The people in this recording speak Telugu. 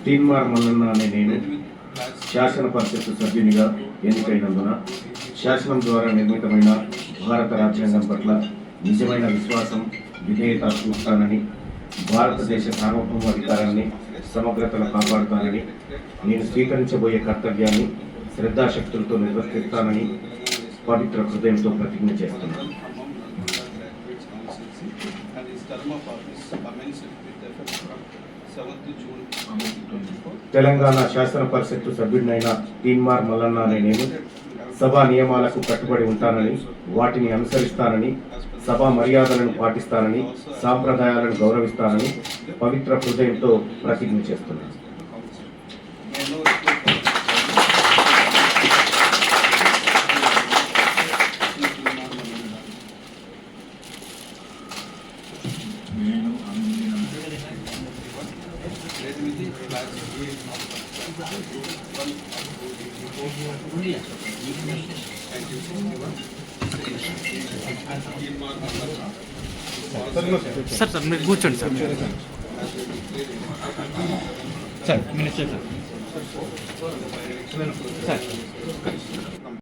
తీన్మార్ మల్లన్న అనే నేను శాసన పరిషత్ సభ్యునిగా ఎన్నికైనందున శాసనం ద్వారా నిర్మితమైన భారత రాజ్యాంగం పట్ల నిజమైన విశ్వాసం, విధేయత చూపుతానని, భారతదేశ సార్వభౌమాధికారాన్ని, సమగ్రతను కాపాడుతానని, నేను స్వీకరించబోయే కర్తవ్యాన్ని శ్రద్ధాశక్తులతో నిర్వర్తిస్తానని పవిత్ర హృదయంతో ప్రతిజ్ఞ చేస్తున్నాను. తెలంగాణ శాసన పరిషత్తు సభ్యుడినైన తీన్మార్ మల్లన్న అనే నేను సభా నియమాలకు కట్టుబడి ఉంటానని, వాటిని అనుసరిస్తానని, సభా మర్యాదలను పాటిస్తానని, సాంప్రదాయాలను గౌరవిస్తానని పవిత్ర హృదయంతో ప్రతిజ్ఞ చేస్తున్నాను. సార్ మీరు కూర్చోండి సార్ మినిస్టర్ సార్